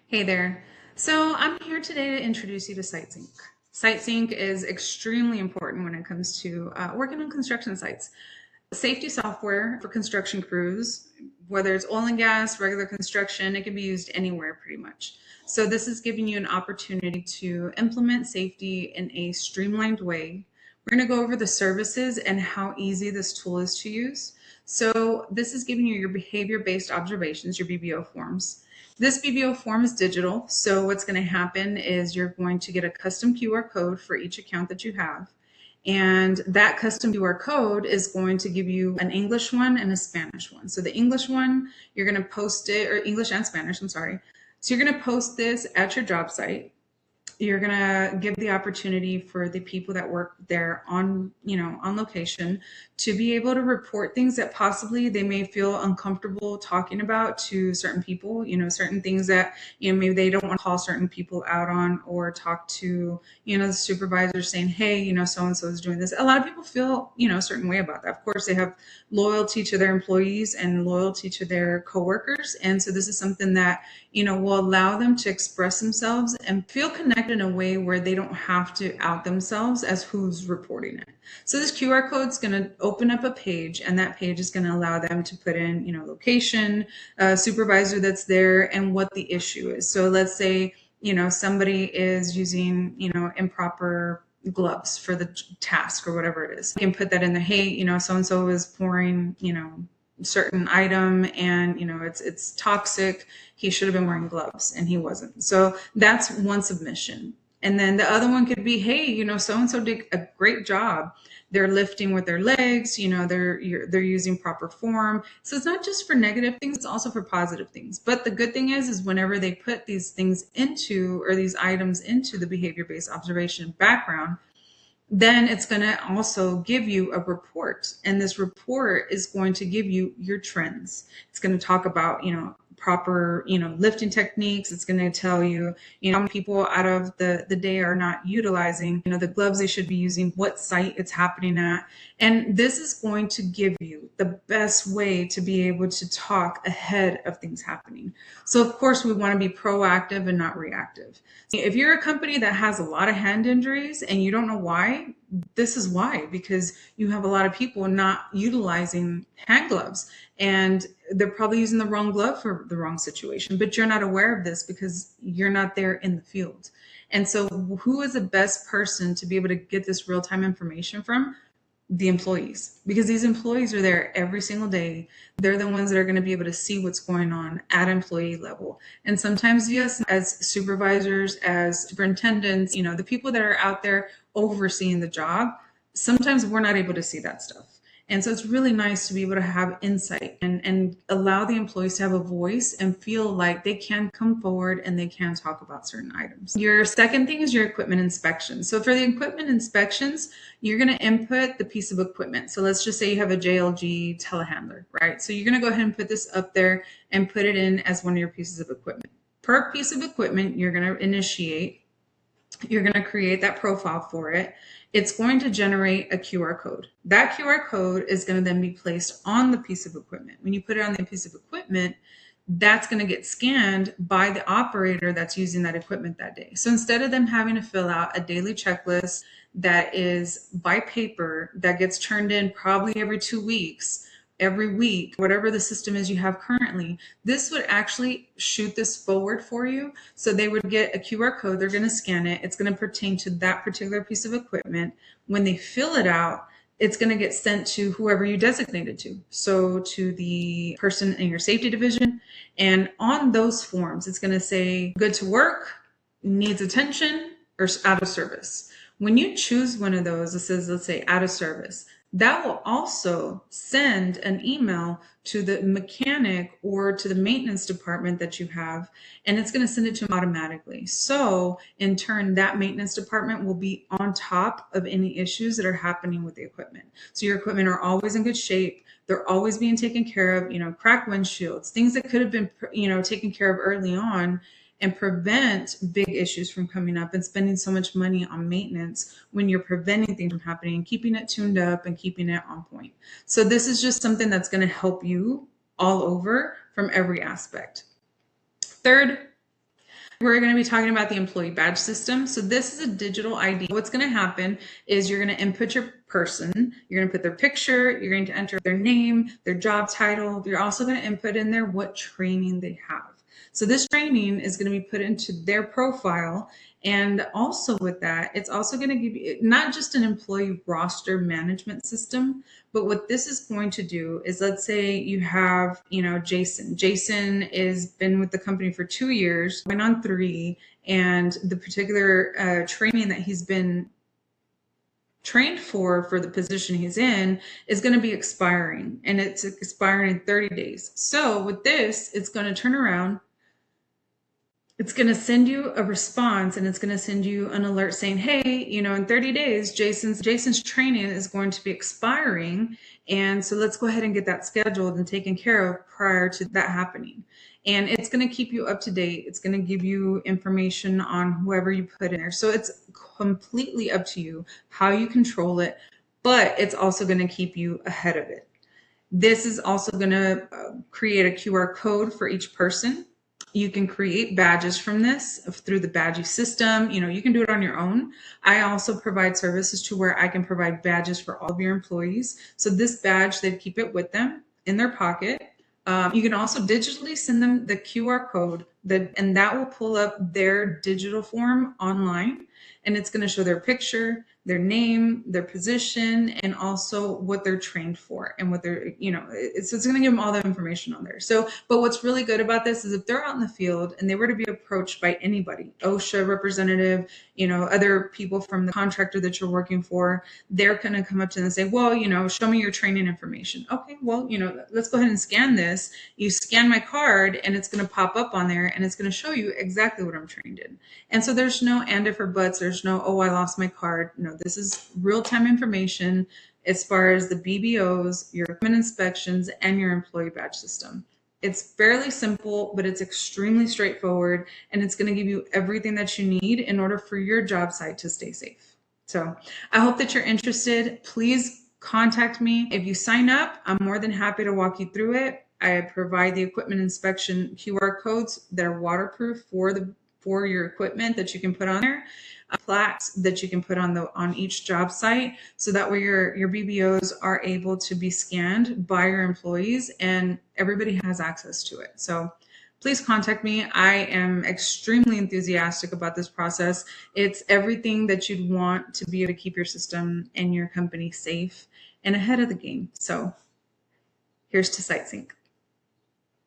Hey there. So I'm here today to introduce you to SiteSync. SiteSync is extremely important when it comes to working on construction sites. Safety software for construction crews, whether it's oil and gas, regular construction, it can be used anywhere pretty much. So this is giving you an opportunity to implement safety in a streamlined way. We're going to go over the services and how easy this tool is to use. So this is giving you your behavior-based observations, your BBO forms. This BBO form is digital. So what's going to happen is you're going to get a custom QR code for each account that you have. And that custom QR code is going to give you an English one and a Spanish one. So the English one, you're going to post it, or English and Spanish, I'm sorry. So you're going to post this at your job site. You're going to give the opportunity for the people that work there on location to be able to report things that possibly they may feel uncomfortable talking about to certain people, certain things that, maybe they don't want to call certain people out on, or talk to, the supervisor saying, hey, so-and-so is doing this. A lot of people feel, a certain way about that. Of course, they have loyalty to their employees and loyalty to their coworkers. And so this is something that, will allow them to express themselves and feel connected in a way where they don't have to out themselves as who's reporting it. So this QR code is going to open up a page, and that page is going to allow them to put in, location, supervisor that's there, and what the issue is. So let's say, somebody is using, improper gloves for the task or whatever it is. You can put that in there. Hey, so-and-so is pouring, certain item, and it's toxic. He should have been wearing gloves and he wasn't. So that's one submission. And then the other one could be, hey, so-and-so did a great job. They're lifting with their legs, they're using proper form. So it's not just for negative things, it's also for positive things. But the good thing is whenever they put these things into, or these items into the behavior-based observation background, then it's going to also give you a report. And this report is going to give you your trends. It's going to talk about, proper, lifting techniques. It's going to tell you, how many people out of the day are not utilizing, the gloves they should be using, what site it's happening at. And this is going to give you the best way to be able to talk ahead of things happening. So of course we want to be proactive and not reactive. If you're a company that has a lot of hand injuries and you don't know why, this is why, because you have a lot of people not utilizing hand gloves, and they're probably using the wrong glove for the wrong situation, but you're not aware of this because you're not there in the field. And so who is the best person to be able to get this real-time information from? The employees, because these employees are there every single day. They're the ones that are going to be able to see what's going on at employee level. And sometimes, yes, as supervisors, as superintendents, the people that are out there overseeing the job, sometimes we're not able to see that stuff. And so it's really nice to be able to have insight and allow the employees to have a voice and feel like they can come forward and they can talk about certain items. Your second thing is your equipment inspections. So for the equipment inspections, you're going to input the piece of equipment. So let's just say you have a JLG telehandler, right? So you're going to go ahead and put this up there and put it in as one of your pieces of equipment. Per piece of equipment, you're going to initiate, you're going to create that profile for it. It's going to generate a QR code. That QR code is going to then be placed on the piece of equipment. When you put it on the piece of equipment, that's going to get scanned by the operator that's using that equipment that day. So instead of them having to fill out a daily checklist that is by paper, that gets turned in probably every 2 weeks, every week, whatever the system is you have currently, this would actually shoot this forward for you. So they would get a QR code, they're going to scan it, it's going to pertain to that particular piece of equipment. When they fill it out, it's going to get sent to whoever you designated to. So to the person in your safety division. And on those forms, it's going to say good to work, needs attention, or out of service. When you choose one of those, it says, let's say out of service, that will also send an email to the mechanic or to the maintenance department that you have, and it's going to send it to them automatically. So in turn, that maintenance department will be on top of any issues that are happening with the equipment. So your equipment are always in good shape. They're always being taken care of, cracked windshields, things that could have been, taken care of early on, and prevent big issues from coming up and spending so much money on maintenance when you're preventing things from happening and keeping it tuned up and keeping it on point. So this is just something that's going to help you all over from every aspect. Third, We're going to be talking about the employee badge system. So this is a digital ID. What's going to happen is you're going to input your person, you're going to put their picture, you're going to enter their name, their job title. You're also going to input in there what training they have. So this training is going to be put into their profile. And also with that, it's also going to give you not just an employee roster management system, but what this is going to do is, let's say you have, Jason. Jason has been with the company for 2 years, going on 3, and the particular training that he's been trained for the position he's in is going to be expiring, and it's expiring in 30 days. So with this, it's going to turn around. It's going to send you a response, and it's going to send you an alert saying, hey, in 30 days, Jason's training is going to be expiring. And so let's go ahead and get that scheduled and taken care of prior to that happening. And it's going to keep you up to date. It's going to give you information on whoever you put in there. So it's completely up to you how you control it, but it's also going to keep you ahead of it. This is also going to create a QR code for each person. You can create badges from this through the badging system. You can do it on your own. I also provide services to where I can provide badges for all of your employees. So this badge, they keep it with them in their pocket. You can also digitally send them the QR code, and that will pull up their digital form online, and it's going to show their picture, their name, their position, and also what they're trained for and what they're, it's going to give them all the information on there. So, but what's really good about this is if they're out in the field and they were to be approached by anybody, OSHA representative, other people from the contractor that you're working for, they're going to come up to them and say, well, show me your training information. Okay, well, let's go ahead and scan this. You scan my card and it's going to pop up on there, and it's going to show you exactly what I'm trained in. And so there's no and if or buts. There's no, oh, I lost my card. No, this is real-time information as far as the BBOs, your equipment inspections, and your employee badge system. It's fairly simple, but it's extremely straightforward, and it's going to give you everything that you need in order for your job site to stay safe. So I hope that you're interested. Please contact me. If you sign up, I'm more than happy to walk you through it. I provide the equipment inspection QR codes that are waterproof for your equipment that you can put on there, plaques that you can put on each job site, so that way your BBOs are able to be scanned by your employees and everybody has access to it. So please contact me. I am extremely enthusiastic about this process. It's everything that you'd want to be able to keep your system and your company safe and ahead of the game. So here's to SiteSync.